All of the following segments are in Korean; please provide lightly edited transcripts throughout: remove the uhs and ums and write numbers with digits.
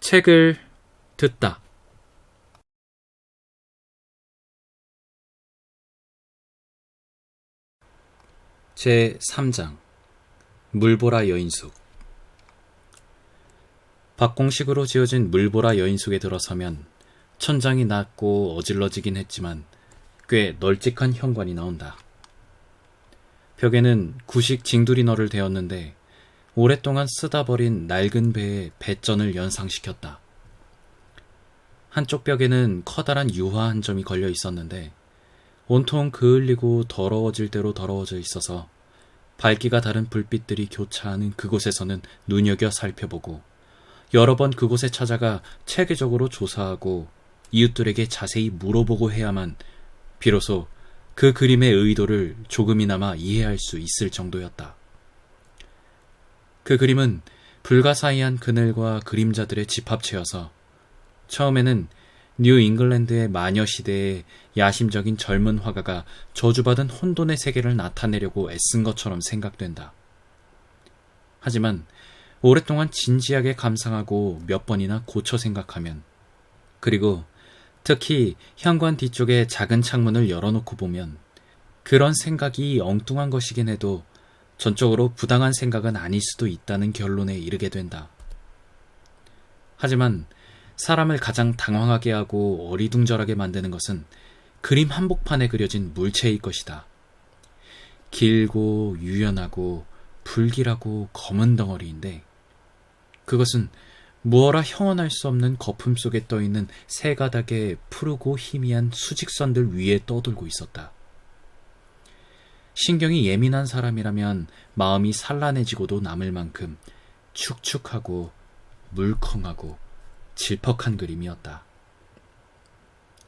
책을 듣다. 제3장 물보라 여인숙. 박공식으로 지어진 물보라 여인숙에 들어서면 천장이 낮고 어질러지긴 했지만 꽤 널찍한 현관이 나온다. 벽에는 구식 징두리너를 대었는데 오랫동안 쓰다 버린 낡은 배에 배전을 연상시켰다. 한쪽 벽에는 커다란 유화 한 점이 걸려 있었는데 온통 그을리고 더러워질 대로 더러워져 있어서 밝기가 다른 불빛들이 교차하는 그곳에서는 눈여겨 살펴보고 여러 번 그곳에 찾아가 체계적으로 조사하고 이웃들에게 자세히 물어보고 해야만 비로소 그 그림의 의도를 조금이나마 이해할 수 있을 정도였다. 그 그림은 불가사의한 그늘과 그림자들의 집합체여서 처음에는 뉴 잉글랜드의 마녀 시대의 야심적인 젊은 화가가 저주받은 혼돈의 세계를 나타내려고 애쓴 것처럼 생각된다. 하지만 오랫동안 진지하게 감상하고 몇 번이나 고쳐 생각하면, 그리고 특히 현관 뒤쪽에 작은 창문을 열어놓고 보면 그런 생각이 엉뚱한 것이긴 해도 전적으로 부당한 생각은 아닐 수도 있다는 결론에 이르게 된다. 하지만 사람을 가장 당황하게 하고 어리둥절하게 만드는 것은 그림 한복판에 그려진 물체일 것이다. 길고 유연하고 불길하고 검은 덩어리인데 그것은 무어라 형언할 수 없는 거품 속에 떠있는 세 가닥의 푸르고 희미한 수직선들 위에 떠돌고 있었다. 신경이 예민한 사람이라면 마음이 산란해지고도 남을 만큼 축축하고 물컹하고 질퍽한 그림이었다.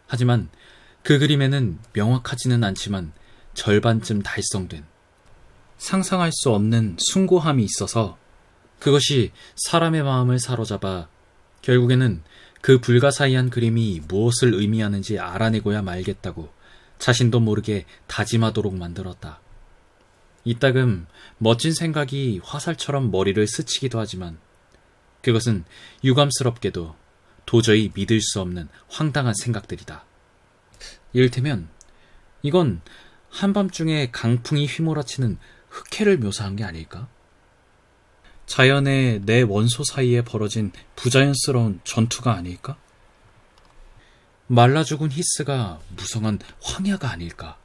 하지만 그 그림에는 명확하지는 않지만 절반쯤 달성된 상상할 수 없는 숭고함이 있어서 그것이 사람의 마음을 사로잡아 결국에는 그 불가사의한 그림이 무엇을 의미하는지 알아내고야 말겠다고 자신도 모르게 다짐하도록 만들었다. 이따금 멋진 생각이 화살처럼 머리를 스치기도 하지만 그것은 유감스럽게도 도저히 믿을 수 없는 황당한 생각들이다. 이를테면 이건 한밤중에 강풍이 휘몰아치는 흑해를 묘사한 게 아닐까? 자연의 내 원소 사이에 벌어진 부자연스러운 전투가 아닐까? 말라 죽은 히스가 무성한 황야가 아닐까?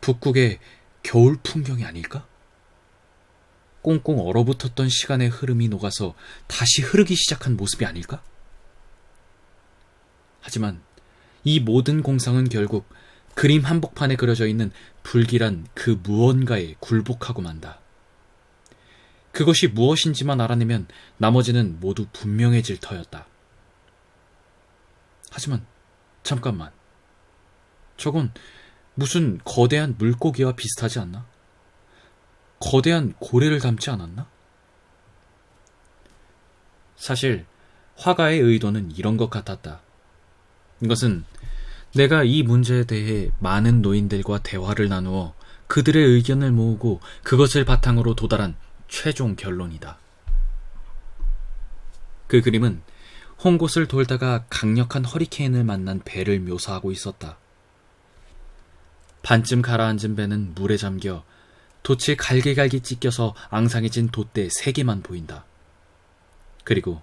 북극의 겨울 풍경이 아닐까? 꽁꽁 얼어붙었던 시간의 흐름이 녹아서 다시 흐르기 시작한 모습이 아닐까? 하지만 이 모든 공상은 결국 그림 한복판에 그려져 있는 불길한 그 무언가에 굴복하고 만다. 그것이 무엇인지만 알아내면 나머지는 모두 분명해질 터였다. 하지만 잠깐만, 저건 무슨 거대한 물고기와 비슷하지 않나? 거대한 고래를 닮지 않았나? 사실 화가의 의도는 이런 것 같았다. 이것은 내가 이 문제에 대해 많은 노인들과 대화를 나누어 그들의 의견을 모으고 그것을 바탕으로 도달한 최종 결론이다. 그 그림은 홍곳을 돌다가 강력한 허리케인을 만난 배를 묘사하고 있었다. 반쯤 가라앉은 배는 물에 잠겨 돛이 갈기갈기 찢겨서 앙상해진 돛대 3개만 보인다. 그리고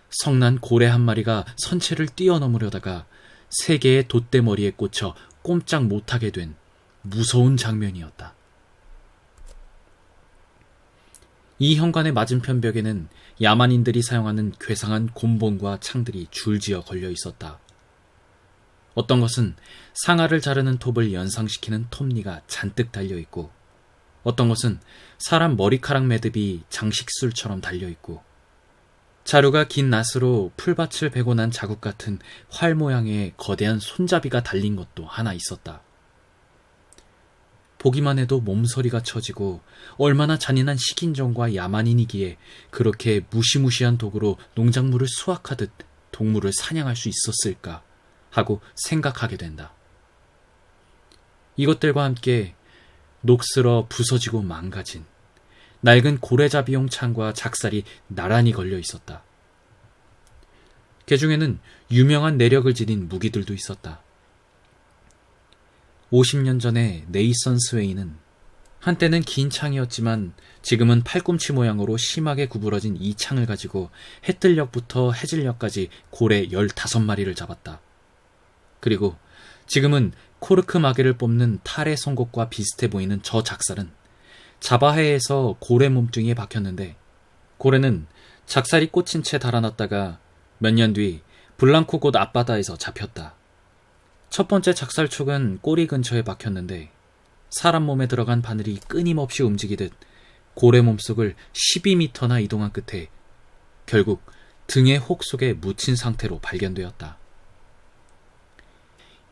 성난 고래 한 마리가 선체를 뛰어넘으려다가 3개의 돛대 머리에 꽂혀 꼼짝 못하게 된 무서운 장면이었다. 이 현관의 맞은편 벽에는 야만인들이 사용하는 괴상한 곤봉과 창들이 줄지어 걸려 있었다. 어떤 것은 상아를 자르는 톱을 연상시키는 톱니가 잔뜩 달려있고 어떤 것은 사람 머리카락 매듭이 장식술처럼 달려있고 자루가 긴 낫으로 풀밭을 베고 난 자국 같은 활 모양의 거대한 손잡이가 달린 것도 하나 있었다. 보기만 해도 몸서리가 쳐지고 얼마나 잔인한 식인종과 야만인이기에 그렇게 무시무시한 도구로 농작물을 수확하듯 동물을 사냥할 수 있었을까 하고 생각하게 된다. 이것들과 함께 녹슬어 부서지고 망가진 낡은 고래잡이용 창과 작살이 나란히 걸려 있었다. 그 중에는 유명한 내력을 지닌 무기들도 있었다. 50년 전에 네이선 스웨이는 한때는 긴 창이었지만 지금은 팔꿈치 모양으로 심하게 구부러진 이 창을 가지고 해뜰녘부터 해질녘까지 고래 15마리를 잡았다. 그리고 지금은 코르크 마개를 뽑는 탈의 송곳과 비슷해 보이는 저 작살은 자바해에서 고래 몸뚱이에 박혔는데, 고래는 작살이 꽂힌 채 달아났다가 몇 년 뒤 블랑코 곳 앞바다에서 잡혔다. 첫 번째 작살촉은 꼬리 근처에 박혔는데 사람 몸에 들어간 바늘이 끊임없이 움직이듯 고래 몸속을 12m나 이동한 끝에 결국 등의 혹 속에 묻힌 상태로 발견되었다.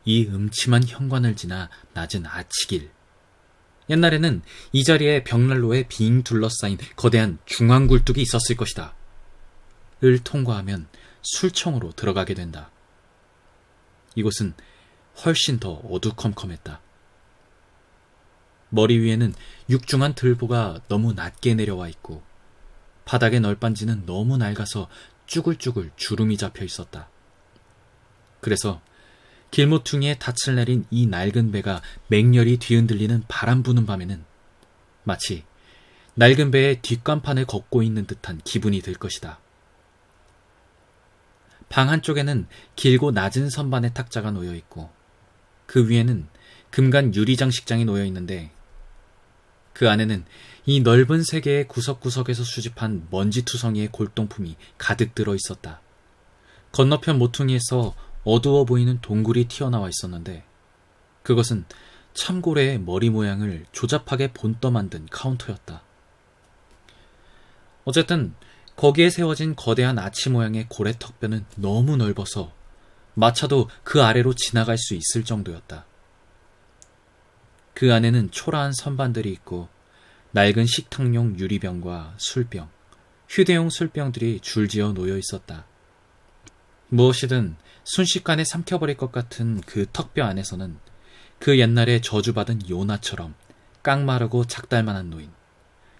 이 음침한 현관을 지나 낮은 아치길. 옛날에는 이 자리에 벽난로에 빙 둘러싸인 거대한 중앙굴뚝이 있었을 것이다. 을 통과하면 술청으로 들어가게 된다. 이곳은 훨씬 더 어두컴컴했다. 머리 위에는 육중한 들보가 너무 낮게 내려와 있고 바닥의 널빤지는 너무 낡아서 쭈글쭈글 주름이 잡혀 있었다. 그래서 길모퉁이에 닻을 내린 이 낡은 배가 맹렬히 뒤흔들리는 바람 부는 밤에는 마치 낡은 배의 뒷간판을 걷고 있는 듯한 기분이 들 것이다. 방 한쪽에는 길고 낮은 선반의 탁자가 놓여 있고 그 위에는 금간 유리장식장이 놓여 있는데 그 안에는 이 넓은 세계의 구석구석에서 수집한 먼지투성이의 골동품이 가득 들어 있었다. 건너편 모퉁이에서 어두워 보이는 동굴이 튀어나와 있었는데 그것은 참고래의 머리 모양을 조잡하게 본떠 만든 카운터였다. 어쨌든 거기에 세워진 거대한 아치 모양의 고래 턱뼈는 너무 넓어서 마차도 그 아래로 지나갈 수 있을 정도였다. 그 안에는 초라한 선반들이 있고 낡은 식탁용 유리병과 술병, 휴대용 술병들이 줄지어 놓여 있었다. 무엇이든 순식간에 삼켜버릴 것 같은 그 턱뼈 안에서는 그 옛날에 저주받은 요나처럼 깡마르고 작달만한 노인,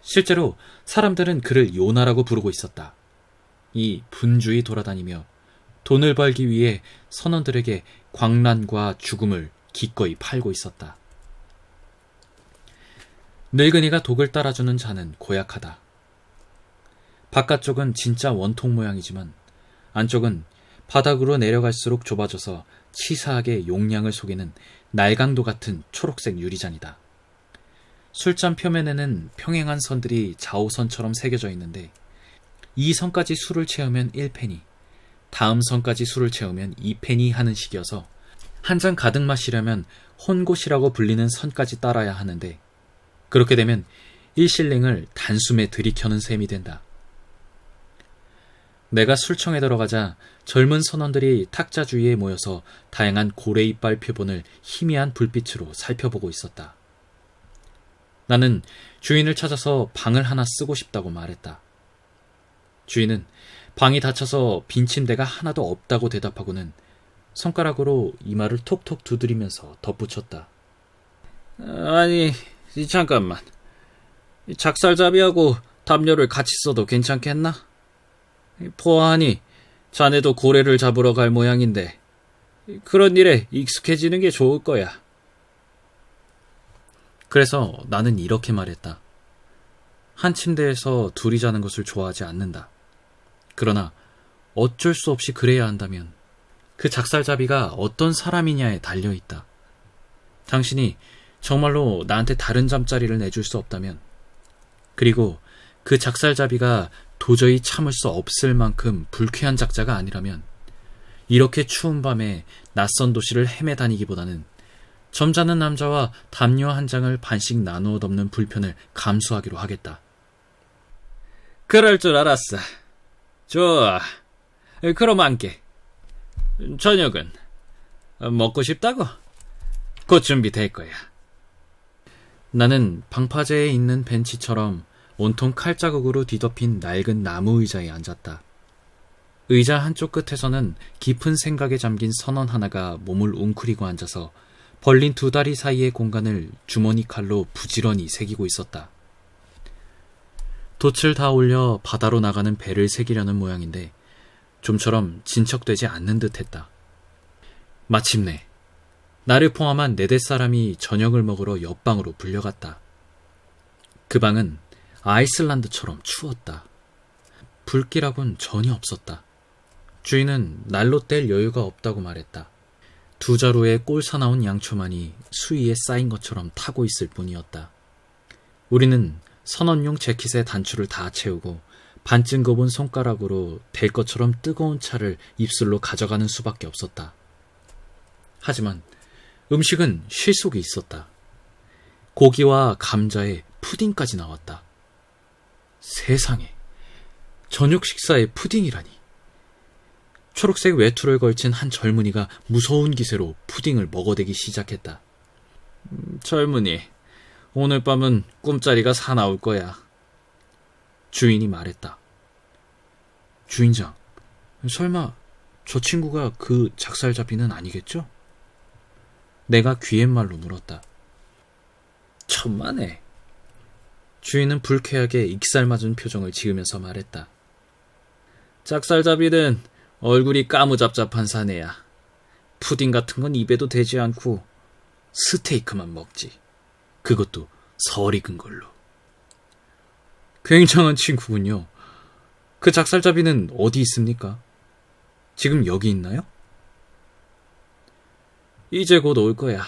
실제로 사람들은 그를 요나라고 부르고 있었다. 이 분주히 돌아다니며 돈을 벌기 위해 선원들에게 광란과 죽음을 기꺼이 팔고 있었다. 늙은이가 독을 따라주는 잔은 고약하다. 바깥쪽은 진짜 원통 모양이지만 안쪽은 바닥으로 내려갈수록 좁아져서 치사하게 용량을 속이는 날강도 같은 초록색 유리잔이다. 술잔 표면에는 평행한 선들이 좌우선처럼 새겨져 있는데 이 선까지 술을 채우면 1페니, 다음 선까지 술을 채우면 2페니 하는 식이어서 한 잔 가득 마시려면 혼곳이라고 불리는 선까지 따라야 하는데 그렇게 되면 1실링을 단숨에 들이켜는 셈이 된다. 내가 술청에 들어가자 젊은 선원들이 탁자 주위에 모여서 다양한 고래 이빨 표본을 희미한 불빛으로 살펴보고 있었다. 나는 주인을 찾아서 방을 하나 쓰고 싶다고 말했다. 주인은 방이 닫혀서 빈 침대가 하나도 없다고 대답하고는 손가락으로 이마를 톡톡 두드리면서 덧붙였다. 아니, 잠깐만. 작살잡이하고 담요를 같이 써도 괜찮겠나? 보아하니 자네도 고래를 잡으러 갈 모양인데 그런 일에 익숙해지는 게 좋을 거야. 그래서 나는 이렇게 말했다. 한 침대에서 둘이 자는 것을 좋아하지 않는다. 그러나 어쩔 수 없이 그래야 한다면 그 작살잡이가 어떤 사람이냐에 달려있다. 당신이 정말로 나한테 다른 잠자리를 내줄 수 없다면, 그리고 그 작살잡이가 도저히 참을 수 없을 만큼 불쾌한 작자가 아니라면 이렇게 추운 밤에 낯선 도시를 헤매 다니기보다는 점잖은 남자와 담요 한 장을 반씩 나누어 덮는 불편을 감수하기로 하겠다. 그럴 줄 알았어. 좋아. 그럼 앉게. 저녁은 먹고 싶다고? 곧 준비될 거야. 나는 방파제에 있는 벤치처럼 온통 칼자국으로 뒤덮인 낡은 나무 의자에 앉았다. 의자 한쪽 끝에서는 깊은 생각에 잠긴 선원 하나가 몸을 웅크리고 앉아서 벌린 두 다리 사이의 공간을 주머니 칼로 부지런히 새기고 있었다. 돛을 다 올려 바다로 나가는 배를 새기려는 모양인데 좀처럼 진척되지 않는 듯했다. 마침내 나를 포함한 4대 사람이 저녁을 먹으러 옆방으로 불려갔다. 그 방은 아이슬란드처럼 추웠다. 불길하곤 전혀 없었다. 주인은 날로 뗄 여유가 없다고 말했다. 2자루의 꼴 사나운 양초만이 수위에 쌓인 것처럼 타고 있을 뿐이었다. 우리는 선원용 재킷에 단추를 다 채우고 반쯤 굽은 손가락으로 될 것처럼 뜨거운 차를 입술로 가져가는 수밖에 없었다. 하지만 음식은 실속이 있었다. 고기와 감자에 푸딩까지 나왔다. 세상에, 저녁 식사에 푸딩이라니. 초록색 외투를 걸친 한 젊은이가 무서운 기세로 푸딩을 먹어대기 시작했다. 젊은이, 오늘 밤은 꿈자리가 사나울 거야. 주인이 말했다. 주인장, 설마 저 친구가 그 작살잡이는 아니겠죠? 내가 귀갯말로 물었다. 천만에. 주인은 불쾌하게 익살맞은 표정을 지으면서 말했다. 작살잡이는 얼굴이 까무잡잡한 사내야. 푸딩 같은 건 입에도 대지 않고 스테이크만 먹지. 그것도 설 익은 걸로. 굉장한 친구군요. 그 작살잡이는 어디 있습니까? 지금 여기 있나요? 이제 곧 올 거야.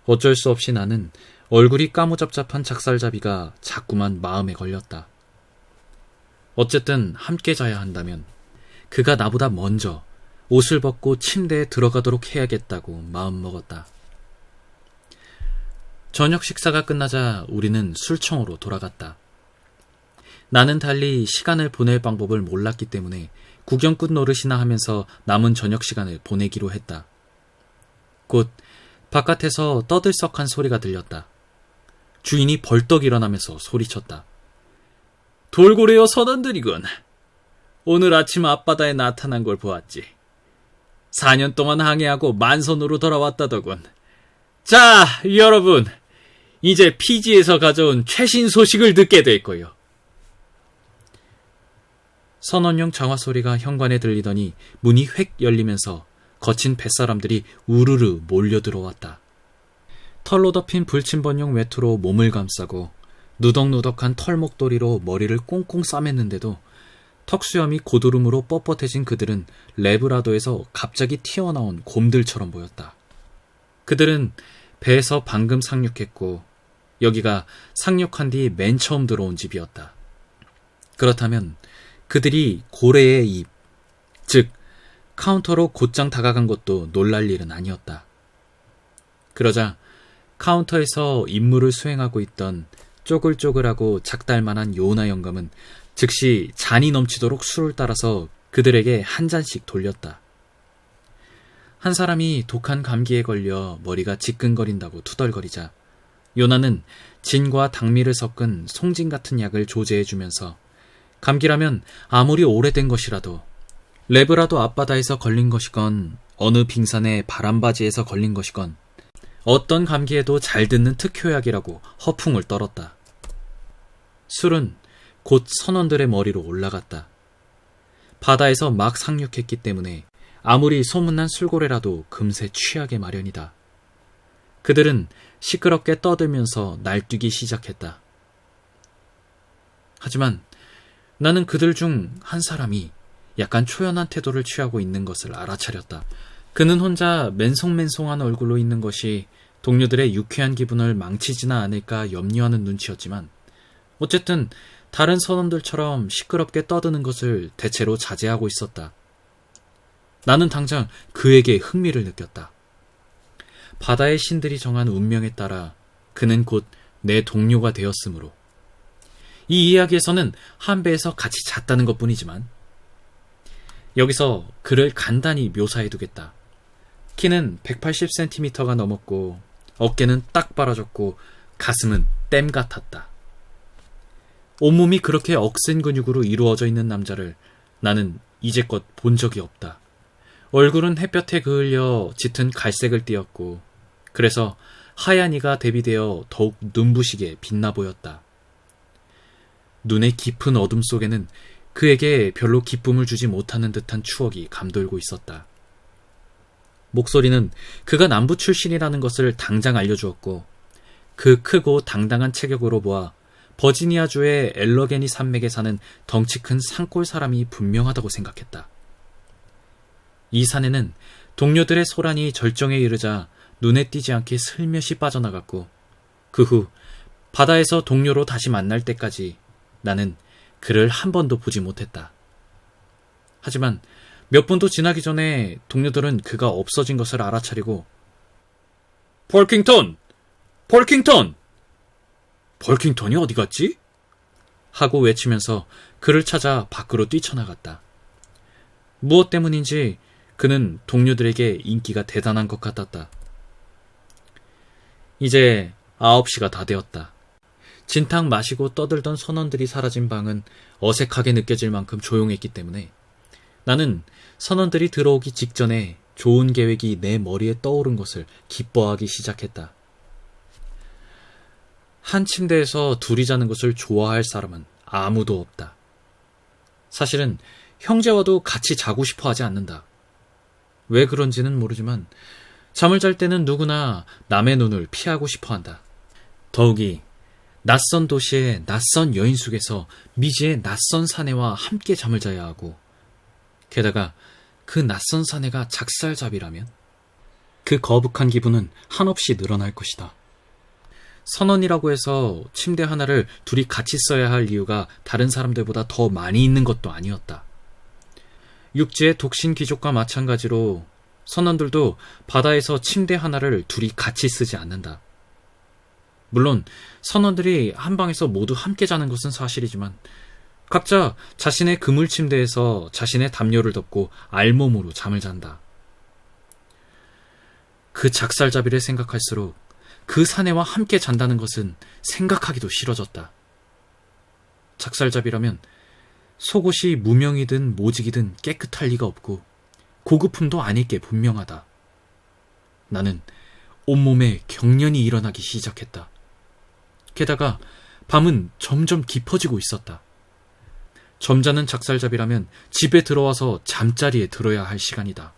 어쩔 수 없이 나는 얼굴이 까무잡잡한 작살잡이가 자꾸만 마음에 걸렸다. 어쨌든 함께 자야 한다면 그가 나보다 먼저 옷을 벗고 침대에 들어가도록 해야겠다고 마음먹었다. 저녁 식사가 끝나자 우리는 술청으로 돌아갔다. 나는 달리 시간을 보낼 방법을 몰랐기 때문에 구경꾼 노릇이나 하면서 남은 저녁 시간을 보내기로 했다. 곧 바깥에서 떠들썩한 소리가 들렸다. 주인이 벌떡 일어나면서 소리쳤다. 돌고래여 선원들이군. 오늘 아침 앞바다에 나타난 걸 보았지. 4년 동안 항해하고 만선으로 돌아왔다더군. 자, 여러분, 이제 피지에서 가져온 최신 소식을 듣게 될 거요. 선원용 장화 소리가 현관에 들리더니 문이 획 열리면서 거친 뱃사람들이 우르르 몰려 들어왔다. 털로 덮인 불침번용 외투로 몸을 감싸고 누덕누덕한 털목도리로 머리를 꽁꽁 싸맸는데도 턱수염이 고드름으로 뻣뻣해진 그들은 레브라도에서 갑자기 튀어나온 곰들처럼 보였다. 그들은 배에서 방금 상륙했고 여기가 상륙한 뒤 맨 처음 들어온 집이었다. 그렇다면 그들이 고래의 입, 즉 카운터로 곧장 다가간 것도 놀랄 일은 아니었다. 그러자 카운터에서 임무를 수행하고 있던 쪼글쪼글하고 작달만한 요나 영감은 즉시 잔이 넘치도록 술을 따라서 그들에게 한 잔씩 돌렸다. 한 사람이 독한 감기에 걸려 머리가 지끈거린다고 투덜거리자 요나는 진과 당미를 섞은 송진 같은 약을 조제해주면서 감기라면 아무리 오래된 것이라도 레브라도 앞바다에서 걸린 것이건 어느 빙산의 바람바지에서 걸린 것이건 어떤 감기에도 잘 듣는 특효약이라고 허풍을 떨었다. 술은 곧 선원들의 머리로 올라갔다. 바다에서 막 상륙했기 때문에 아무리 소문난 술고래라도 금세 취하게 마련이다. 그들은 시끄럽게 떠들면서 날뛰기 시작했다. 하지만 나는 그들 중 한 사람이 약간 초연한 태도를 취하고 있는 것을 알아차렸다. 그는 혼자 맨송맨송한 얼굴로 있는 것이 동료들의 유쾌한 기분을 망치지나 않을까 염려하는 눈치였지만 어쨌든 다른 선원들처럼 시끄럽게 떠드는 것을 대체로 자제하고 있었다. 나는 당장 그에게 흥미를 느꼈다. 바다의 신들이 정한 운명에 따라 그는 곧 내 동료가 되었으므로 이 이야기에서는 한 배에서 같이 잤다는 것뿐이지만 여기서 그를 간단히 묘사해두겠다. 키는 180cm가 넘었고 어깨는 딱 벌어졌고 가슴은 댐 같았다. 온몸이 그렇게 억센 근육으로 이루어져 있는 남자를 나는 이제껏 본 적이 없다. 얼굴은 햇볕에 그을려 짙은 갈색을 띠었고 그래서 하얀 이가 대비되어 더욱 눈부시게 빛나 보였다. 눈의 깊은 어둠 속에는 그에게 별로 기쁨을 주지 못하는 듯한 추억이 감돌고 있었다. 목소리는 그가 남부 출신이라는 것을 당장 알려주었고 그 크고 당당한 체격으로 보아 버지니아주의 엘러게니 산맥에 사는 덩치 큰 산골 사람이 분명하다고 생각했다. 이 산에는 동료들의 소란이 절정에 이르자 눈에 띄지 않게 슬며시 빠져나갔고 그 후 바다에서 동료로 다시 만날 때까지 나는 그를 한 번도 보지 못했다. 하지만 몇 분도 지나기 전에 동료들은 그가 없어진 것을 알아차리고 폴킹턴! 폴킹턴! 폴킹턴이 어디 갔지? 하고 외치면서 그를 찾아 밖으로 뛰쳐나갔다. 무엇 때문인지 그는 동료들에게 인기가 대단한 것 같았다. 이제 9시가 다 되었다. 진탕 마시고 떠들던 선원들이 사라진 방은 어색하게 느껴질 만큼 조용했기 때문에 나는 선원들이 들어오기 직전에 좋은 계획이 내 머리에 떠오른 것을 기뻐하기 시작했다. 한 침대에서 둘이 자는 것을 좋아할 사람은 아무도 없다. 사실은 형제와도 같이 자고 싶어 하지 않는다. 왜 그런지는 모르지만 잠을 잘 때는 누구나 남의 눈을 피하고 싶어 한다. 더욱이 낯선 도시의 낯선 여인 속에서 미지의 낯선 사내와 함께 잠을 자야 하고 게다가 그 낯선 사내가 작살잡이라면 그 거북한 기분은 한없이 늘어날 것이다. 선원이라고 해서 침대 하나를 둘이 같이 써야 할 이유가 다른 사람들보다 더 많이 있는 것도 아니었다. 육지의 독신 귀족과 마찬가지로 선원들도 바다에서 침대 하나를 둘이 같이 쓰지 않는다. 물론 선원들이 한 방에서 모두 함께 자는 것은 사실이지만 각자 자신의 그물 침대에서 자신의 담요를 덮고 알몸으로 잠을 잔다. 그 작살잡이를 생각할수록 그 사내와 함께 잔다는 것은 생각하기도 싫어졌다. 작살잡이라면 속옷이 무명이든 모직이든 깨끗할 리가 없고 고급품도 아닐 게 분명하다. 나는 온몸에 경련이 일어나기 시작했다. 게다가 밤은 점점 깊어지고 있었다. 점잖은 작살잡이라면 집에 들어와서 잠자리에 들어야 할 시간이다.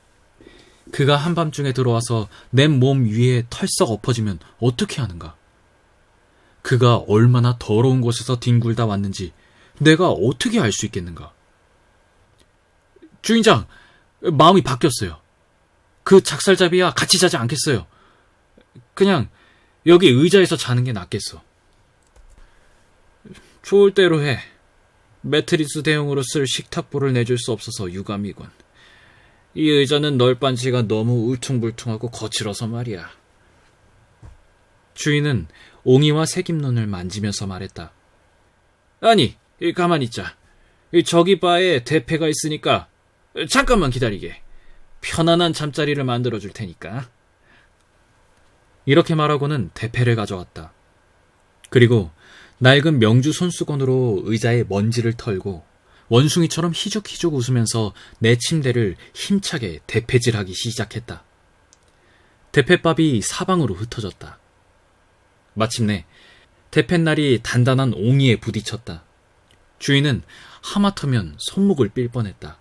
그가 한밤중에 들어와서 내 몸 위에 털썩 엎어지면 어떻게 하는가? 그가 얼마나 더러운 곳에서 뒹굴다 왔는지 내가 어떻게 알 수 있겠는가? 주인장, 마음이 바뀌었어요. 그 작살잡이와 같이 자지 않겠어요. 그냥 여기 의자에서 자는 게 낫겠어. 좋을 대로 해. 매트리스 대용으로 쓸 식탁보를 내줄 수 없어서 유감이군. 이 의자는 널빤지가 너무 울퉁불퉁하고 거칠어서 말이야. 주인은 옹이와 새김눈을 만지면서 말했다. 아니, 가만히 있자. 저기 바에 대패가 있으니까 잠깐만 기다리게. 편안한 잠자리를 만들어줄 테니까. 이렇게 말하고는 대패를 가져왔다. 그리고 낡은 명주 손수건으로 의자에 먼지를 털고 원숭이처럼 희죽희죽 웃으면서 내 침대를 힘차게 대패질하기 시작했다. 대패밥이 사방으로 흩어졌다. 마침내 대패날이 단단한 옹이에 부딪혔다. 주인은 하마터면 손목을 삘 뻔했다.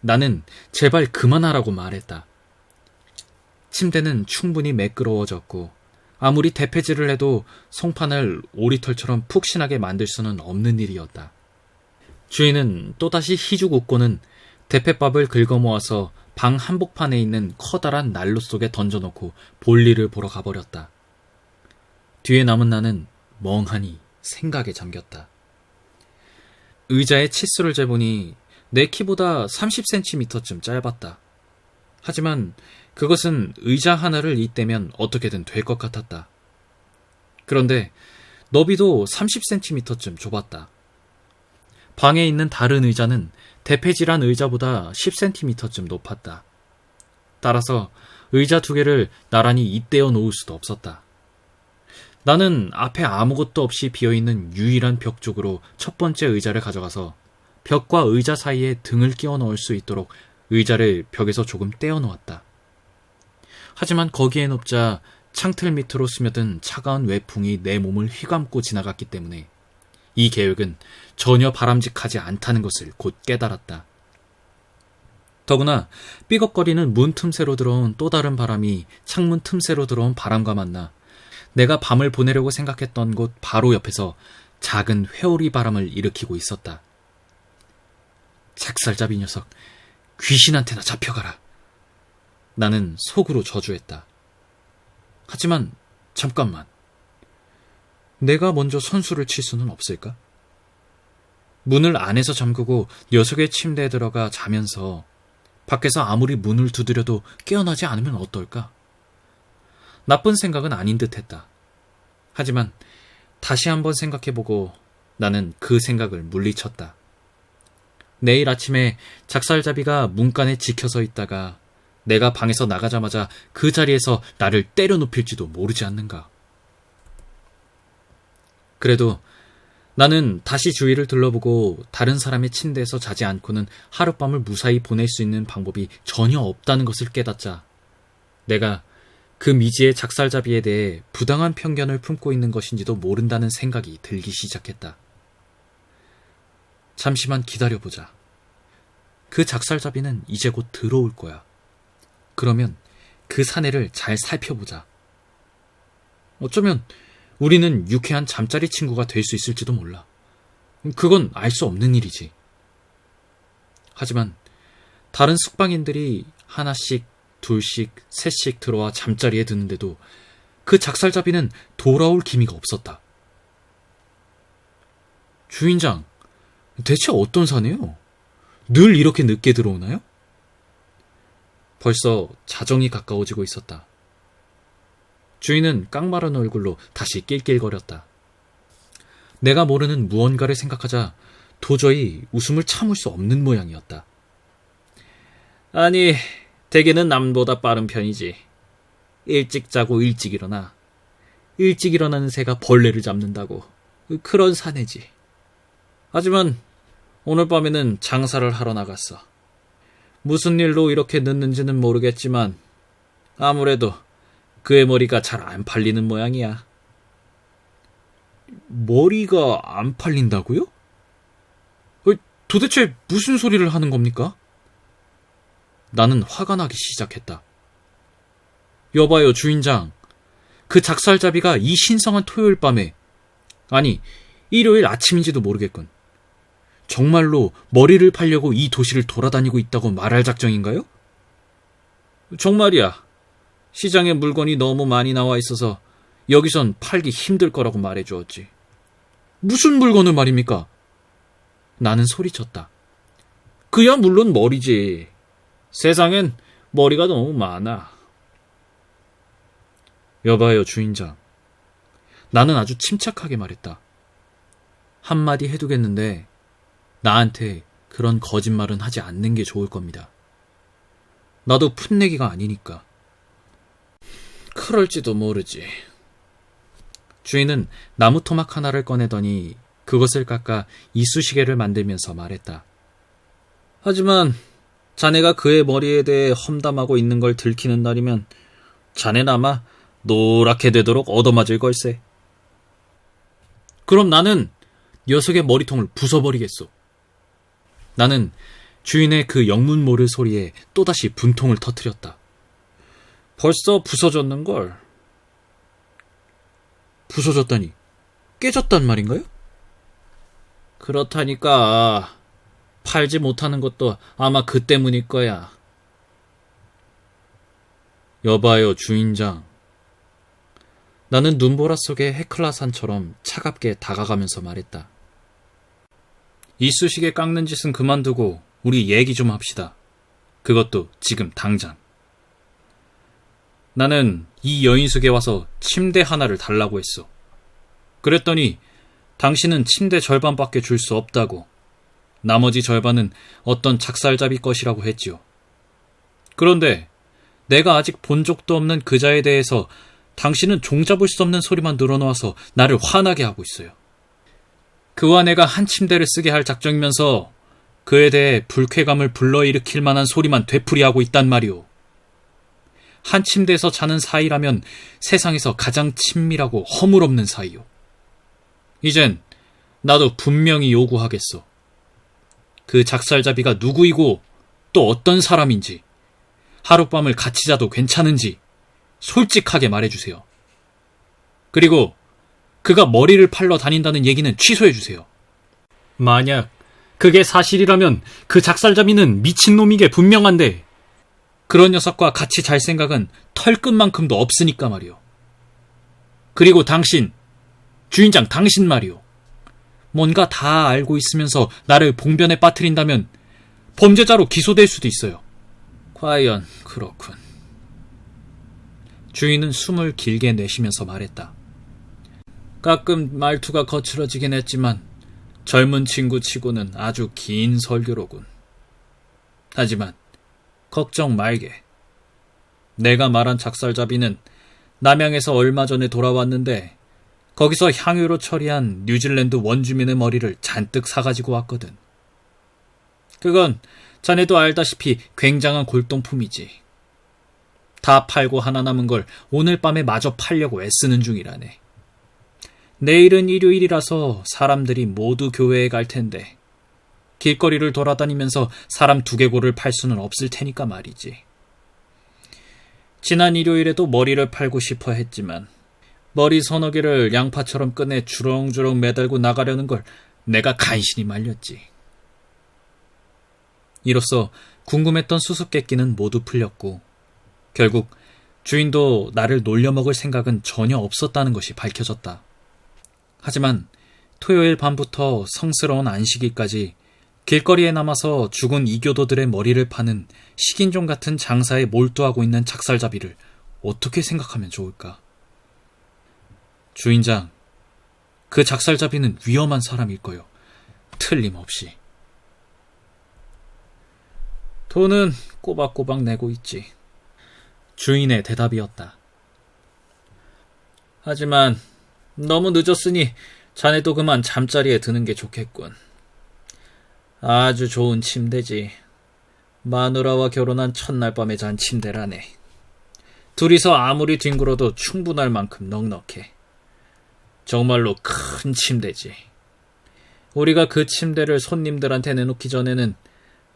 나는 제발 그만하라고 말했다. 침대는 충분히 매끄러워졌고 아무리 대패질을 해도 송판을 오리털처럼 푹신하게 만들 수는 없는 일이었다. 주인은 또다시 희죽 웃고는 대패밥을 긁어모아서 방 한복판에 있는 커다란 난로 속에 던져놓고 볼일을 보러 가버렸다. 뒤에 남은 나는 멍하니 생각에 잠겼다. 의자의 치수를 재보니 내 키보다 30cm쯤 짧았다. 하지만 그것은 의자 하나를 잇대면 어떻게든 될 것 같았다. 그런데 너비도 30cm쯤 좁았다. 방에 있는 다른 의자는 대패질한 의자보다 10cm쯤 높았다. 따라서 의자 두 개를 나란히 잇대어 놓을 수도 없었다. 나는 앞에 아무것도 없이 비어있는 유일한 벽 쪽으로 첫 번째 의자를 가져가서 벽과 의자 사이에 등을 끼워 넣을 수 있도록 의자를 벽에서 조금 떼어 놓았다. 하지만 거기에 눕자 창틀 밑으로 스며든 차가운 외풍이 내 몸을 휘감고 지나갔기 때문에 이 계획은 전혀 바람직하지 않다는 것을 곧 깨달았다. 더구나 삐걱거리는 문 틈새로 들어온 또 다른 바람이 창문 틈새로 들어온 바람과 만나 내가 밤을 보내려고 생각했던 곳 바로 옆에서 작은 회오리 바람을 일으키고 있었다. 작살잡이 녀석, 귀신한테나 잡혀가라. 나는 속으로 저주했다. 하지만 잠깐만. 내가 먼저 선수를 칠 수는 없을까? 문을 안에서 잠그고 녀석의 침대에 들어가 자면서 밖에서 아무리 문을 두드려도 깨어나지 않으면 어떨까? 나쁜 생각은 아닌 듯했다. 하지만 다시 한번 생각해보고 나는 그 생각을 물리쳤다. 내일 아침에 작살잡이가 문간에 지켜서 있다가 내가 방에서 나가자마자 그 자리에서 나를 때려 눕힐지도 모르지 않는가. 그래도 나는 다시 주위를 둘러보고 다른 사람의 침대에서 자지 않고는 하룻밤을 무사히 보낼 수 있는 방법이 전혀 없다는 것을 깨닫자 내가 그 미지의 작살잡이에 대해 부당한 편견을 품고 있는 것인지도 모른다는 생각이 들기 시작했다. 잠시만 기다려보자. 그 작살잡이는 이제 곧 들어올 거야. 그러면 그 사내를 잘 살펴보자. 어쩌면 우리는 유쾌한 잠자리 친구가 될 수 있을지도 몰라. 그건 알 수 없는 일이지. 하지만 다른 숙방인들이 하나씩, 둘씩, 셋씩 들어와 잠자리에 드는데도 그 작살잡이는 돌아올 기미가 없었다. 주인장, 대체 어떤 사내요? 늘 이렇게 늦게 들어오나요? 벌써 자정이 가까워지고 있었다. 주인은 깡마른 얼굴로 다시 낄낄거렸다. 내가 모르는 무언가를 생각하자 도저히 웃음을 참을 수 없는 모양이었다. 아니, 대개는 남보다 빠른 편이지. 일찍 자고 일찍 일어나. 일찍 일어나는 새가 벌레를 잡는다고. 그런 사내지. 하지만 오늘 밤에는 장사를 하러 나갔어. 무슨 일로 이렇게 늦는지는 모르겠지만 아무래도 그의 머리가 잘 안 팔리는 모양이야. 머리가 안 팔린다고요? 도대체 무슨 소리를 하는 겁니까? 나는 화가 나기 시작했다. 여봐요, 주인장. 그 작살잡이가 이 신성한 토요일 밤에, 아니, 일요일 아침인지도 모르겠군. 정말로 머리를 팔려고 이 도시를 돌아다니고 있다고 말할 작정인가요? 정말이야. 시장에 물건이 너무 많이 나와 있어서 여기선 팔기 힘들 거라고 말해주었지. 무슨 물건을 말입니까? 나는 소리쳤다. 그야 물론 머리지. 세상엔 머리가 너무 많아. 여봐요, 주인장. 나는 아주 침착하게 말했다. 한마디 해두겠는데 나한테 그런 거짓말은 하지 않는 게 좋을 겁니다. 나도 풋내기가 아니니까. 그럴지도 모르지. 주인은 나무 토막 하나를 꺼내더니 그것을 깎아 이쑤시개를 만들면서 말했다. 하지만 자네가 그의 머리에 대해 험담하고 있는 걸 들키는 날이면 자네는 아마 노랗게 되도록 얻어맞을 걸세. 그럼 나는 녀석의 머리통을 부숴버리겠소. 나는 주인의 그 영문 모를 소리에 또다시 분통을 터뜨렸다. 벌써 부서졌는걸. 부서졌다니 깨졌단 말인가요? 그렇다니까. 팔지 못하는 것도 아마 그 때문일 거야. 여봐요, 주인장. 나는 눈보라 속의 헤클라산처럼 차갑게 다가가면서 말했다. 이쑤시개 깎는 짓은 그만두고 우리 얘기 좀 합시다. 그것도 지금 당장. 나는 이 여인숙에 와서 침대 하나를 달라고 했어. 그랬더니 당신은 침대 절반밖에 줄 수 없다고. 나머지 절반은 어떤 작살잡이 것이라고 했지요. 그런데 내가 아직 본 적도 없는 그자에 대해서 당신은 종잡을 수 없는 소리만 늘어놓아서 나를 화나게 하고 있어요. 그와 내가 한 침대를 쓰게 할 작정이면서 그에 대해 불쾌감을 불러일으킬 만한 소리만 되풀이하고 있단 말이오. 한 침대에서 자는 사이라면 세상에서 가장 친밀하고 허물없는 사이요. 이젠 나도 분명히 요구하겠소. 그 작살잡이가 누구이고 또 어떤 사람인지, 하룻밤을 같이 자도 괜찮은지 솔직하게 말해주세요. 그리고 그가 머리를 팔러 다닌다는 얘기는 취소해주세요. 만약 그게 사실이라면 그 작살잡이는 미친놈이게 분명한데 그런 녀석과 같이 잘 생각은 털끝만큼도 없으니까 말이오. 그리고 당신, 주인장 당신 말이오. 뭔가 다 알고 있으면서 나를 봉변에 빠뜨린다면 범죄자로 기소될 수도 있어요. 과연 그렇군. 주인은 숨을 길게 내쉬면서 말했다. 가끔 말투가 거칠어지긴 했지만 젊은 친구 치고는 아주 긴 설교로군. 하지만 걱정 말게. 내가 말한 작살잡이는 남양에서 얼마 전에 돌아왔는데 거기서 향유로 처리한 뉴질랜드 원주민의 머리를 잔뜩 사가지고 왔거든. 그건 자네도 알다시피 굉장한 골동품이지. 다 팔고 하나 남은 걸 오늘 밤에 마저 팔려고 애쓰는 중이라네. 내일은 일요일이라서 사람들이 모두 교회에 갈 텐데 길거리를 돌아다니면서 사람 두개골을 팔 수는 없을 테니까 말이지. 지난 일요일에도 머리를 팔고 싶어 했지만 머리 서너 개를 양파처럼 끈에 주렁주렁 매달고 나가려는 걸 내가 간신히 말렸지. 이로써 궁금했던 수수께끼는 모두 풀렸고 결국 주인도 나를 놀려먹을 생각은 전혀 없었다는 것이 밝혀졌다. 하지만 토요일 밤부터 성스러운 안식일까지 길거리에 남아서 죽은 이교도들의 머리를 파는 식인종 같은 장사에 몰두하고 있는 작살잡이를 어떻게 생각하면 좋을까? 주인장, 그 작살잡이는 위험한 사람일 거요. 틀림없이. 돈은 꼬박꼬박 내고 있지. 주인의 대답이었다. 하지만 너무 늦었으니 자네도 그만 잠자리에 드는 게 좋겠군. 아주 좋은 침대지. 마누라와 결혼한 첫날 밤에 잔 침대라네. 둘이서 아무리 뒹굴어도 충분할 만큼 넉넉해. 정말로 큰 침대지. 우리가 그 침대를 손님들한테 내놓기 전에는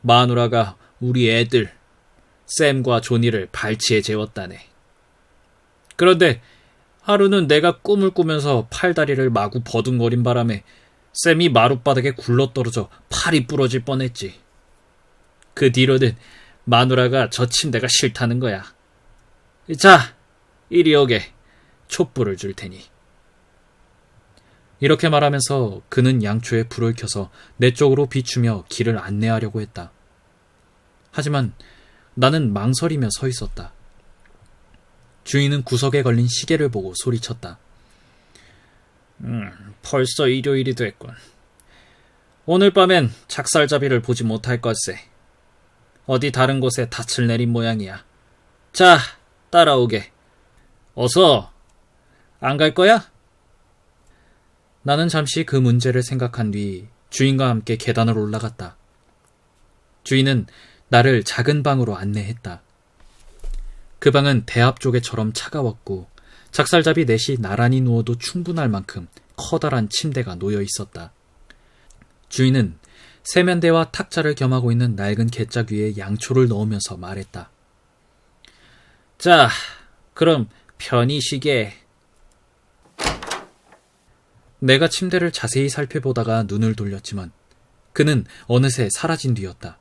마누라가 우리 애들 샘과 조니를 발치에 재웠다네. 그런데 하루는 내가 꿈을 꾸면서 팔다리를 마구 버둥거린 바람에 샘이 마룻바닥에 굴러떨어져 팔이 부러질 뻔했지. 그 뒤로는 마누라가 저 침대가 싫다는 거야. 자, 이리 오게. 촛불을 줄 테니. 이렇게 말하면서 그는 양초에 불을 켜서 내 쪽으로 비추며 길을 안내하려고 했다. 하지만 나는 망설이며 서 있었다. 주인은 구석에 걸린 시계를 보고 소리쳤다. 벌써 일요일이 됐군. 오늘 밤엔 작살잡이를 보지 못할 걸세. 어디 다른 곳에 닻을 내린 모양이야. 자, 따라오게. 어서. 안 갈 거야? 나는 잠시 그 문제를 생각한 뒤 주인과 함께 계단을 올라갔다. 주인은 나를 작은 방으로 안내했다. 그 방은 대합 조개처럼 차가웠고 작살잡이 넷이 나란히 누워도 충분할 만큼 커다란 침대가 놓여 있었다. 주인은 세면대와 탁자를 겸하고 있는 낡은 개짝 위에 양초를 넣으면서 말했다. 자, 그럼 편히 쉬게. 내가 침대를 자세히 살펴보다가 눈을 돌렸지만 그는 어느새 사라진 뒤였다.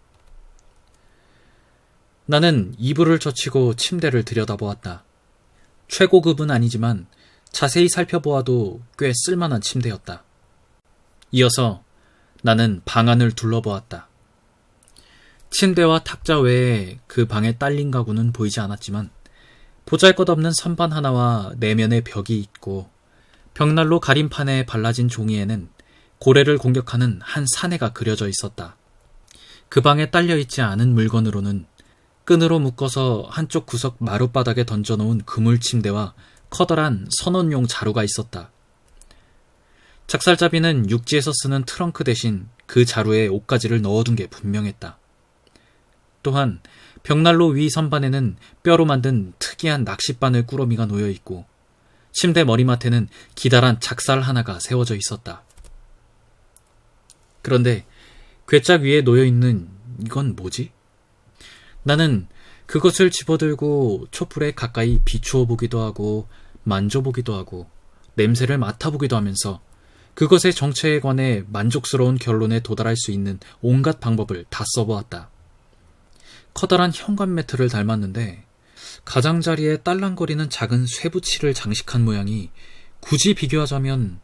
나는 이불을 젖히고 침대를 들여다보았다. 최고급은 아니지만 자세히 살펴보아도 꽤 쓸만한 침대였다. 이어서 나는 방 안을 둘러보았다. 침대와 탁자 외에 그 방에 딸린 가구는 보이지 않았지만 보잘것없는 선반 하나와 내면의 벽이 있고 벽난로 가림판에 발라진 종이에는 고래를 공격하는 한 사내가 그려져 있었다. 그 방에 딸려있지 않은 물건으로는 끈으로 묶어서 한쪽 구석 마룻바닥에 던져놓은 그물 침대와 커다란 선원용 자루가 있었다. 작살잡이는 육지에서 쓰는 트렁크 대신 그 자루에 옷가지를 넣어둔 게 분명했다. 또한 벽난로 위 선반에는 뼈로 만든 특이한 낚싯바늘 꾸러미가 놓여있고 침대 머리맡에는 기다란 작살 하나가 세워져 있었다. 그런데 괴짝 위에 놓여있는 이건 뭐지? 나는 그것을 집어들고 촛불에 가까이 비추어 보기도 하고 만져보기도 하고 냄새를 맡아보기도 하면서 그것의 정체에 관해 만족스러운 결론에 도달할 수 있는 온갖 방법을 다 써보았다. 커다란 현관 매트를 닮았는데 가장자리에 딸랑거리는 작은 쇠붙이를 장식한 모양이 굳이 비교하자면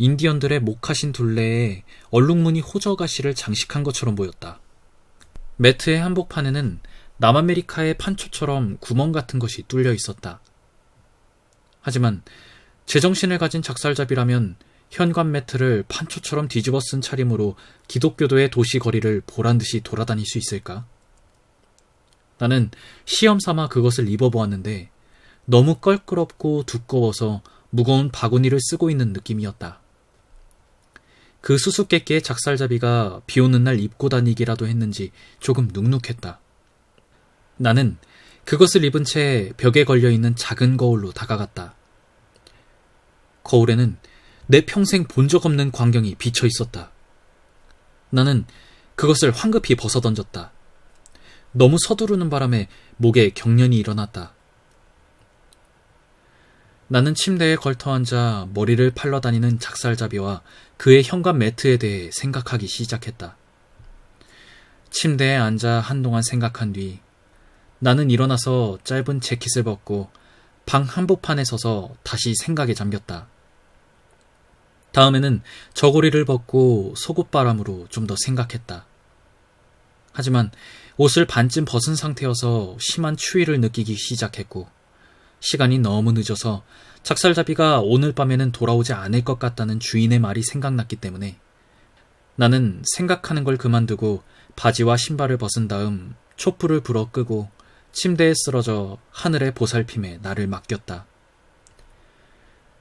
인디언들의 목하신 둘레에 얼룩무늬 호저가시를 장식한 것처럼 보였다. 매트의 한복판에는 남아메리카의 판초처럼 구멍 같은 것이 뚫려 있었다. 하지만 제정신을 가진 작살잡이라면 현관 매트를 판초처럼 뒤집어 쓴 차림으로 기독교도의 도시 거리를 보란듯이 돌아다닐 수 있을까? 나는 시험 삼아 그것을 입어보았는데 너무 껄끄럽고 두꺼워서 무거운 바구니를 쓰고 있는 느낌이었다. 그 수수께끼의 작살잡이가 비 오는 날 입고 다니기라도 했는지 조금 눅눅했다. 나는 그것을 입은 채 벽에 걸려있는 작은 거울로 다가갔다. 거울에는 내 평생 본 적 없는 광경이 비쳐 있었다. 나는 그것을 황급히 벗어던졌다. 너무 서두르는 바람에 목에 경련이 일어났다. 나는 침대에 걸터앉아 머리를 팔러다니는 작살잡이와 그의 현관 매트에 대해 생각하기 시작했다. 침대에 앉아 한동안 생각한 뒤 나는 일어나서 짧은 재킷을 벗고 방 한복판에 서서 다시 생각에 잠겼다. 다음에는 저고리를 벗고 속옷바람으로 좀 더 생각했다. 하지만 옷을 반쯤 벗은 상태여서 심한 추위를 느끼기 시작했고 시간이 너무 늦어서 작살잡이가 오늘 밤에는 돌아오지 않을 것 같다는 주인의 말이 생각났기 때문에 나는 생각하는 걸 그만두고 바지와 신발을 벗은 다음 촛불을 불어 끄고 침대에 쓰러져 하늘의 보살핌에 나를 맡겼다.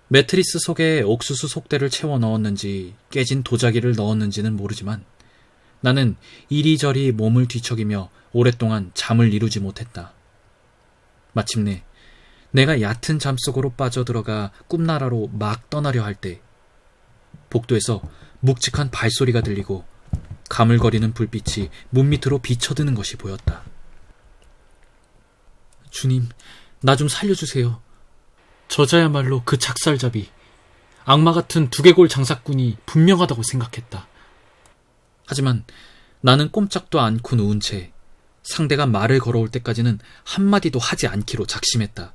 매트리스 속에 옥수수 속대를 채워 넣었는지 깨진 도자기를 넣었는지는 모르지만 나는 이리저리 몸을 뒤척이며 오랫동안 잠을 이루지 못했다. 마침내 내가 얕은 잠속으로 빠져들어가 꿈나라로 막 떠나려 할 때 복도에서 묵직한 발소리가 들리고 가물거리는 불빛이 문 밑으로 비쳐드는 것이 보였다. 주님, 나 좀 살려주세요. 저자야말로 그 작살잡이, 악마 같은 두개골 장사꾼이 분명하다고 생각했다. 하지만 나는 꼼짝도 않고 누운 채 상대가 말을 걸어올 때까지는 한마디도 하지 않기로 작심했다.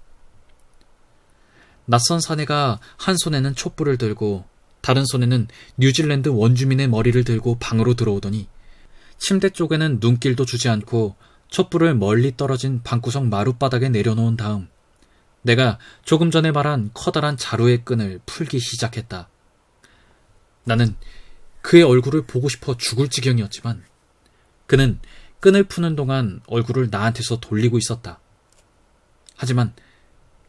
낯선 사내가 한 손에는 촛불을 들고 다른 손에는 뉴질랜드 원주민의 머리를 들고 방으로 들어오더니 침대 쪽에는 눈길도 주지 않고 촛불을 멀리 떨어진 방구석 마룻바닥에 내려놓은 다음 내가 조금 전에 말한 커다란 자루의 끈을 풀기 시작했다. 나는 그의 얼굴을 보고 싶어 죽을 지경이었지만 그는 끈을 푸는 동안 얼굴을 나한테서 돌리고 있었다. 하지만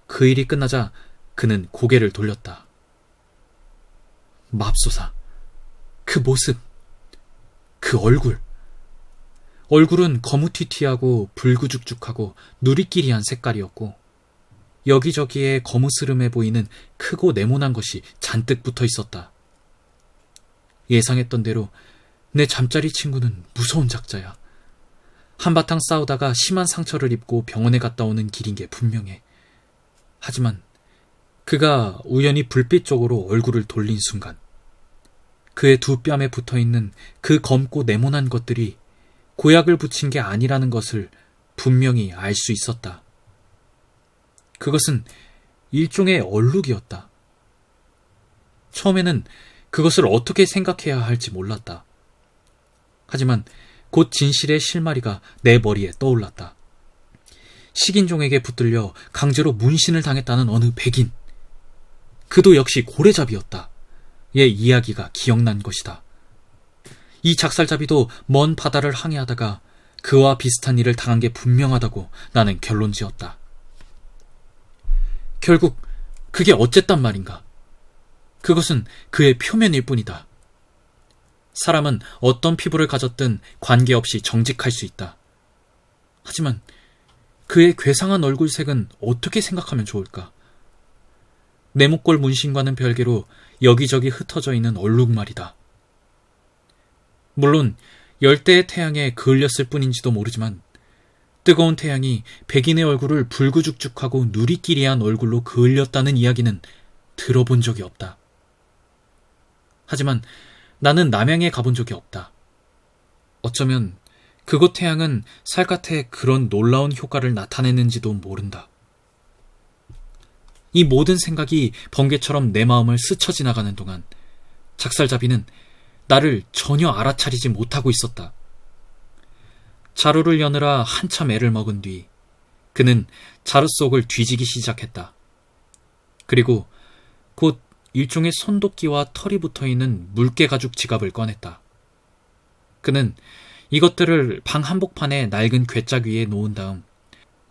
그 일이 끝나자 그는 고개를 돌렸다. 맙소사, 그 모습, 그 얼굴. 얼굴은 거무튀튀하고 불구죽죽하고 누리끼리한 색깔이었고 여기저기에 거무스름해 보이는 크고 네모난 것이 잔뜩 붙어 있었다. 예상했던 대로 내 잠자리 친구는 무서운 작자야. 한바탕 싸우다가 심한 상처를 입고 병원에 갔다 오는 길인 게 분명해. 하지만 그가 우연히 불빛 쪽으로 얼굴을 돌린 순간 그의 두 뺨에 붙어있는 그 검고 네모난 것들이 고약을 붙인 게 아니라는 것을 분명히 알 수 있었다. 그것은 일종의 얼룩이었다. 처음에는 그것을 어떻게 생각해야 할지 몰랐다. 하지만 곧 진실의 실마리가 내 머리에 떠올랐다. 식인종에게 붙들려 강제로 문신을 당했다는 어느 백인. 그도 역시 고래잡이였다. 의 이야기가 기억난 것이다. 이 작살잡이도 먼 바다를 항해하다가 그와 비슷한 일을 당한 게 분명하다고 나는 결론지었다. 결국 그게 어쨌단 말인가? 그것은 그의 표면일 뿐이다. 사람은 어떤 피부를 가졌든 관계없이 정직할 수 있다. 하지만 그의 괴상한 얼굴색은 어떻게 생각하면 좋을까? 네모꼴 문신과는 별개로 여기저기 흩어져 있는 얼룩 말이다. 물론 열대의 태양에 그을렸을 뿐인지도 모르지만 뜨거운 태양이 백인의 얼굴을 불구죽죽하고 누리끼리한 얼굴로 그을렸다는 이야기는 들어본 적이 없다. 하지만 나는 남양에 가본 적이 없다. 어쩌면 그곳 태양은 살갗에 그런 놀라운 효과를 나타내는지도 모른다. 이 모든 생각이 번개처럼 내 마음을 스쳐 지나가는 동안 작살잡이는 나를 전혀 알아차리지 못하고 있었다. 자루를 여느라 한참 애를 먹은 뒤 그는 자루 속을 뒤지기 시작했다. 그리고 곧 일종의 손도끼와 털이 붙어있는 물개 가죽 지갑을 꺼냈다. 그는 이것들을 방 한복판에 낡은 괴짝 위에 놓은 다음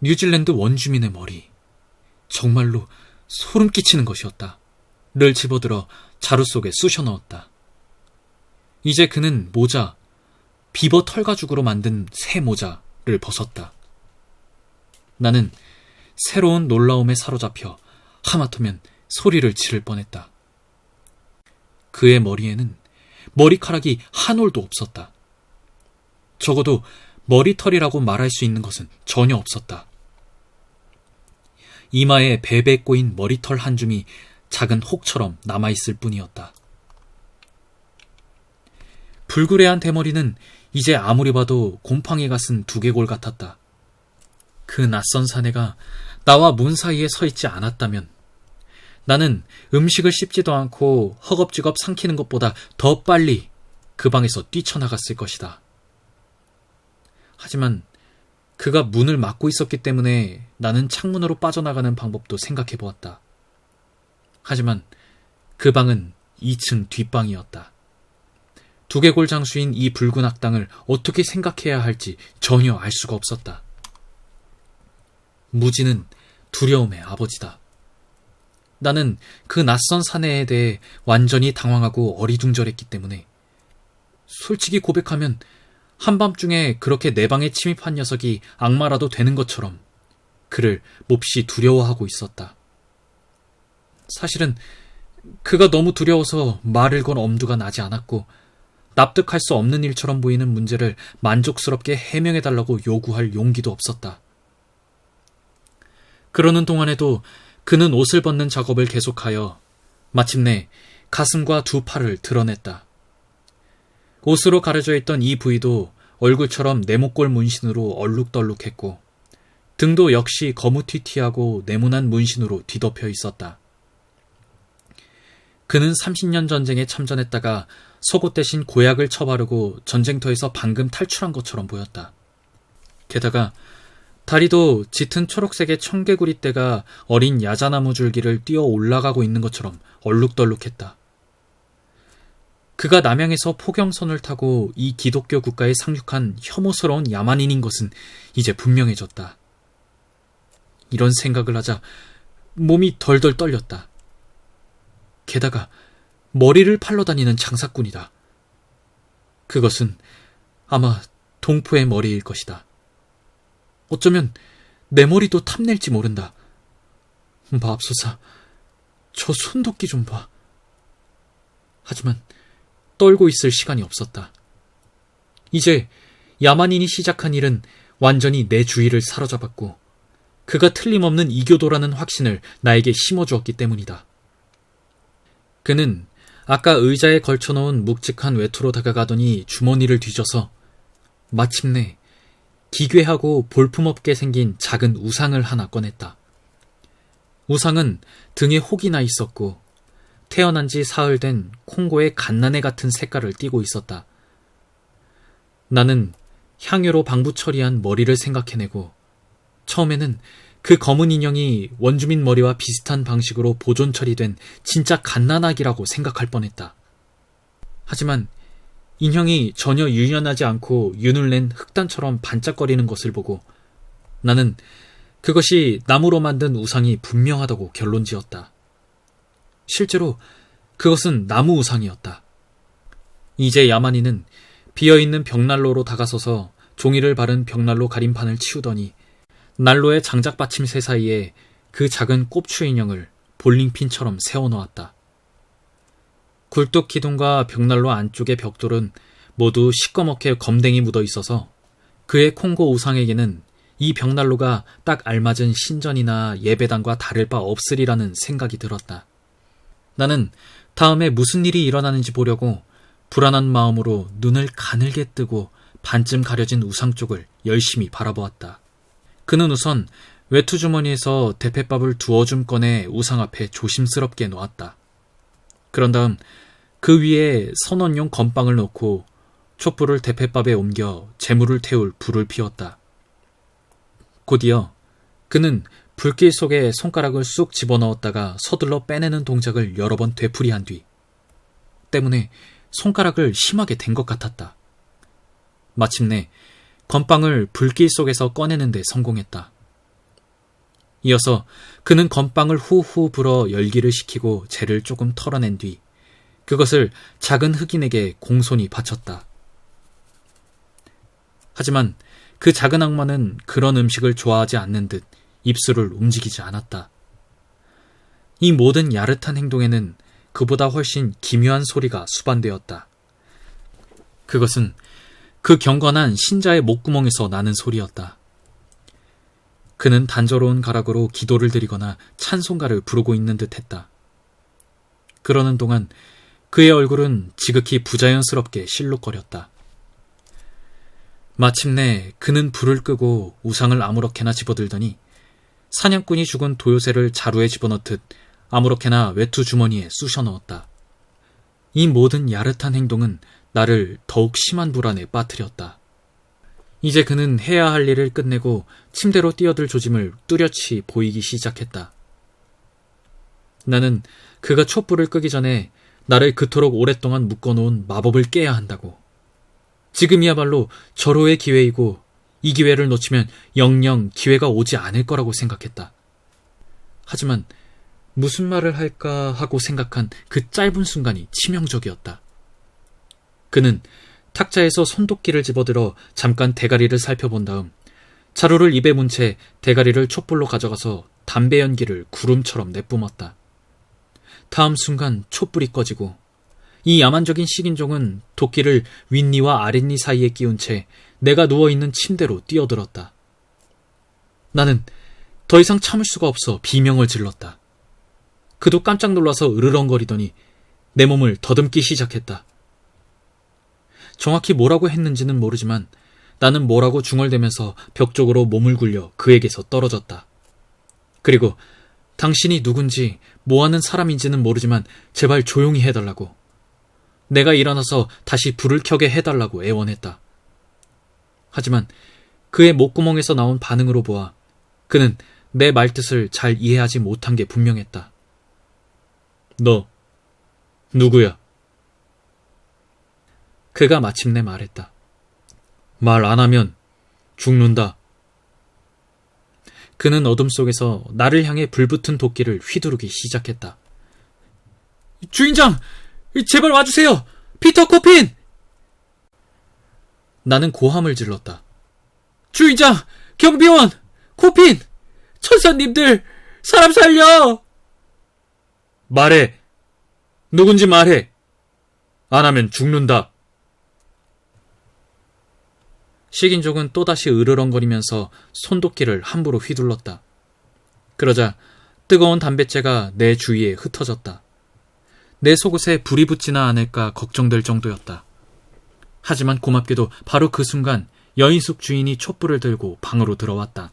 뉴질랜드 원주민의 머리, 정말로 소름 끼치는 것이었다. 를 집어들어 자루 속에 쑤셔 넣었다. 이제 그는 모자, 비버 털가죽으로 만든 새 모자를 벗었다. 나는 새로운 놀라움에 사로잡혀 하마터면 소리를 지를 뻔했다. 그의 머리에는 머리카락이 한 올도 없었다. 적어도 머리털이라고 말할 수 있는 것은 전혀 없었다. 이마에 베베 꼬인 머리털 한 줌이 작은 혹처럼 남아있을 뿐이었다. 불그레한 대머리는 이제 아무리 봐도 곰팡이가 쓴 두개골 같았다. 그 낯선 사내가 나와 문 사이에 서 있지 않았다면 나는 음식을 씹지도 않고 허겁지겁 삼키는 것보다 더 빨리 그 방에서 뛰쳐나갔을 것이다. 하지만 그가 문을 막고 있었기 때문에 나는 창문으로 빠져나가는 방법도 생각해 보았다. 하지만 그 방은 2층 뒷방이었다. 두개골 장수인 이 붉은 악당을 어떻게 생각해야 할지 전혀 알 수가 없었다. 무지는 두려움의 아버지다. 나는 그 낯선 사내에 대해 완전히 당황하고 어리둥절했기 때문에 솔직히 고백하면 한밤중에 그렇게 내 방에 침입한 녀석이 악마라도 되는 것처럼 그를 몹시 두려워하고 있었다. 사실은 그가 너무 두려워서 말을 건 엄두가 나지 않았고 납득할 수 없는 일처럼 보이는 문제를 만족스럽게 해명해달라고 요구할 용기도 없었다. 그러는 동안에도 그는 옷을 벗는 작업을 계속하여 마침내 가슴과 두 팔을 드러냈다. 옷으로 가려져 있던 이 부위도 얼굴처럼 네모꼴 문신으로 얼룩덜룩했고 등도 역시 거무튀튀하고 네모난 문신으로 뒤덮여 있었다. 그는 30년 전쟁에 참전했다가 속옷 대신 고약을 처바르고 전쟁터에서 방금 탈출한 것처럼 보였다. 게다가 다리도 짙은 초록색의 청개구리떼가 어린 야자나무 줄기를 뛰어 올라가고 있는 것처럼 얼룩덜룩했다. 그가 남양에서 포경선을 타고 이 기독교 국가에 상륙한 혐오스러운 야만인인 것은 이제 분명해졌다. 이런 생각을 하자 몸이 덜덜 떨렸다. 게다가 머리를 팔러 다니는 장사꾼이다. 그것은 아마 동포의 머리일 것이다. 어쩌면 내 머리도 탐낼지 모른다. 마압소사, 저 손도끼 좀 봐. 하지만 떨고 있을 시간이 없었다. 이제 야만인이 시작한 일은 완전히 내 주의를 사로잡았고 그가 틀림없는 이교도라는 확신을 나에게 심어주었기 때문이다. 그는 아까 의자에 걸쳐놓은 묵직한 외투로 다가가더니 주머니를 뒤져서 마침내 기괴하고 볼품없게 생긴 작은 우상을 하나 꺼냈다. 우상은 등에 혹이 나 있었고 태어난 지 사흘 된 콩고의 갓난애 같은 색깔을 띠고 있었다. 나는 향유로 방부 처리한 머리를 생각해내고 처음에는 그 검은 인형이 원주민 머리와 비슷한 방식으로 보존 처리된 진짜 갓난아기라고 생각할 뻔했다. 하지만 인형이 전혀 유연하지 않고 윤을 낸 흑단처럼 반짝거리는 것을 보고 나는 그것이 나무로 만든 우상이 분명하다고 결론지었다. 실제로 그것은 나무 우상이었다. 이제 야만인은 비어있는 벽난로로 다가서서 종이를 바른 벽난로 가림판을 치우더니 난로의 장작 받침새 사이에 그 작은 꼽추 인형을 볼링핀처럼 세워놓았다. 굴뚝 기둥과 벽난로 안쪽의 벽돌은 모두 시꺼멓게 검댕이 묻어 있어서 그의 콩고 우상에게는 이 벽난로가 딱 알맞은 신전이나 예배당과 다를 바 없으리라는 생각이 들었다. 나는 다음에 무슨 일이 일어나는지 보려고 불안한 마음으로 눈을 가늘게 뜨고 반쯤 가려진 우상 쪽을 열심히 바라보았다. 그는 우선 외투 주머니에서 대패밥을 두어 줌 꺼내 우상 앞에 조심스럽게 놓았다. 그런 다음 그 위에 선원용 건빵을 놓고 촛불을 대패밥에 옮겨 재물을 태울 불을 피웠다. 곧이어 그는 불길 속에 손가락을 쑥 집어넣었다가 서둘러 빼내는 동작을 여러 번 되풀이한 뒤 때문에 손가락을 심하게 댄 것 같았다. 마침내 건빵을 불길 속에서 꺼내는 데 성공했다. 이어서 그는 건빵을 후후 불어 열기를 식히고 재를 조금 털어낸 뒤 그것을 작은 흑인에게 공손히 바쳤다. 하지만 그 작은 악마는 그런 음식을 좋아하지 않는 듯 입술을 움직이지 않았다. 이 모든 야릇한 행동에는 그보다 훨씬 기묘한 소리가 수반되었다. 그것은 그 경건한 신자의 목구멍에서 나는 소리였다. 그는 단조로운 가락으로 기도를 드리거나 찬송가를 부르고 있는 듯 했다. 그러는 동안 그의 얼굴은 지극히 부자연스럽게 실룩거렸다. 마침내 그는 불을 끄고 우상을 아무렇게나 집어들더니 사냥꾼이 죽은 도요새를 자루에 집어넣듯 아무렇게나 외투 주머니에 쑤셔 넣었다. 이 모든 야릇한 행동은 나를 더욱 심한 불안에 빠뜨렸다. 이제 그는 해야 할 일을 끝내고 침대로 뛰어들 조짐을 뚜렷이 보이기 시작했다. 나는 그가 촛불을 끄기 전에 나를 그토록 오랫동안 묶어놓은 마법을 깨야 한다고. 지금이야말로 절호의 기회이고 이 기회를 놓치면 영영 기회가 오지 않을 거라고 생각했다. 하지만 무슨 말을 할까 하고 생각한 그 짧은 순간이 치명적이었다. 그는 탁자에서 손도끼를 집어들어 잠깐 대가리를 살펴본 다음 자루를 입에 문 채 대가리를 촛불로 가져가서 담배 연기를 구름처럼 내뿜었다. 다음 순간 촛불이 꺼지고 이 야만적인 식인종은 도끼를 윗니와 아랫니 사이에 끼운 채 내가 누워있는 침대로 뛰어들었다. 나는 더 이상 참을 수가 없어 비명을 질렀다. 그도 깜짝 놀라서 으르렁거리더니 내 몸을 더듬기 시작했다. 정확히 뭐라고 했는지는 모르지만 나는 뭐라고 중얼대면서 벽 쪽으로 몸을 굴려 그에게서 떨어졌다. 그리고 당신이 누군지 뭐하는 사람인지는 모르지만 제발 조용히 해달라고. 내가 일어나서 다시 불을 켜게 해달라고 애원했다. 하지만 그의 목구멍에서 나온 반응으로 보아 그는 내 말뜻을 잘 이해하지 못한 게 분명했다. 너 누구야? 그가 마침내 말했다. 말 안 하면 죽는다. 그는 어둠 속에서 나를 향해 불붙은 도끼를 휘두르기 시작했다. 주인장! 제발 와주세요! 피터 코핀! 나는 고함을 질렀다. 주인장! 경비원! 코핀! 천사님들! 사람 살려! 말해! 누군지 말해! 안 하면 죽는다. 식인종은 또다시 으르렁거리면서 손도끼를 함부로 휘둘렀다. 그러자 뜨거운 담뱃재가 내 주위에 흩어졌다. 내 속옷에 불이 붙지나 않을까 걱정될 정도였다. 하지만 고맙게도 바로 그 순간 여인숙 주인이 촛불을 들고 방으로 들어왔다.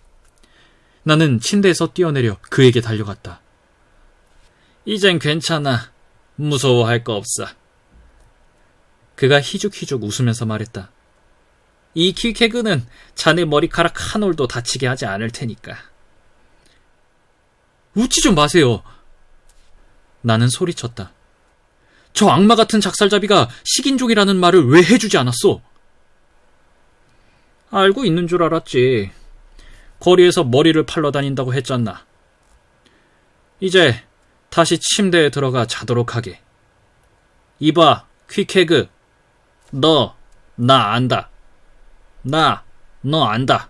나는 침대에서 뛰어내려 그에게 달려갔다. 이젠 괜찮아. 무서워할 거 없어. 그가 희죽희죽 웃으면서 말했다. 이 퀵해그는 자네 머리카락 한 올도 다치게 하지 않을 테니까. 웃지 좀 마세요. 나는 소리쳤다. 저 악마 같은 작살잡이가 식인종이라는 말을 왜 해주지 않았어? 알고 있는 줄 알았지. 거리에서 머리를 팔러 다닌다고 했잖아. 이제 다시 침대에 들어가 자도록 하게. 이봐, 퀵해그. 너, 나 안다. 나, 너 안다.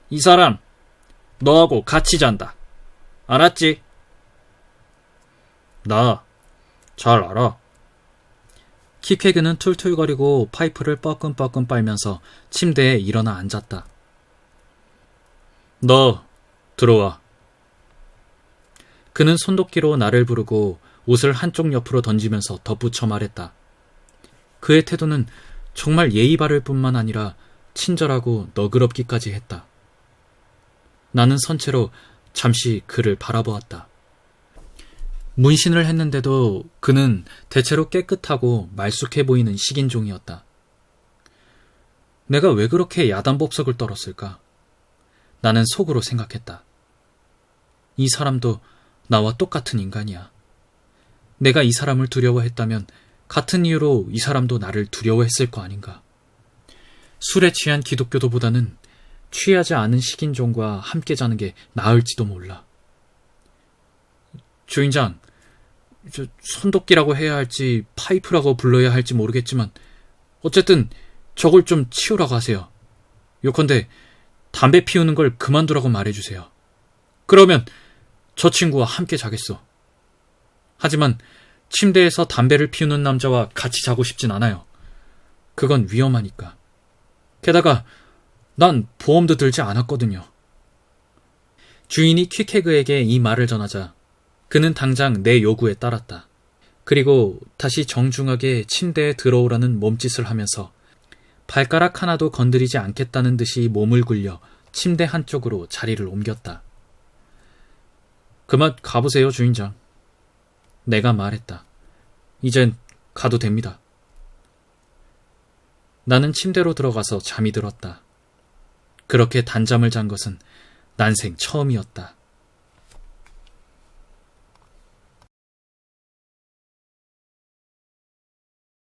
이 사람, 너하고 같이 잔다. 알았지? 나, 잘 알아. 킥회그는 툴툴거리고 파이프를 뻐끔뻐끔 빨면서 침대에 일어나 앉았다. 너 들어와. 그는 손도끼로 나를 부르고 옷을 한쪽 옆으로 던지면서 덧붙여 말했다. 그의 태도는 정말 예의 바를 뿐만 아니라 친절하고 너그럽기까지 했다. 나는 선체로 잠시 그를 바라보았다. 문신을 했는데도 그는 대체로 깨끗하고 말쑥해 보이는 식인종이었다. 내가 왜 그렇게 야단법석을 떨었을까? 나는 속으로 생각했다. 이 사람도 나와 똑같은 인간이야. 내가 이 사람을 두려워했다면 같은 이유로 이 사람도 나를 두려워했을 거 아닌가. 술에 취한 기독교도보다는 취하지 않은 식인종과 함께 자는 게 나을지도 몰라. 주인장, 손도끼라고 해야 할지 파이프라고 불러야 할지 모르겠지만 어쨌든 저걸 좀 치우라고 하세요. 요컨대 담배 피우는 걸 그만두라고 말해주세요. 그러면 저 친구와 함께 자겠소. 하지만 침대에서 담배를 피우는 남자와 같이 자고 싶진 않아요. 그건 위험하니까. 게다가 난 보험도 들지 않았거든요. 주인이 퀵해그에게 이 말을 전하자 그는 당장 내 요구에 따랐다. 그리고 다시 정중하게 침대에 들어오라는 몸짓을 하면서 발가락 하나도 건드리지 않겠다는 듯이 몸을 굴려 침대 한쪽으로 자리를 옮겼다. 그만 가보세요, 주인장. 내가 말했다. 이젠 가도 됩니다. 나는 침대로 들어가서 잠이 들었다. 그렇게 단잠을 잔 것은 난생 처음이었다.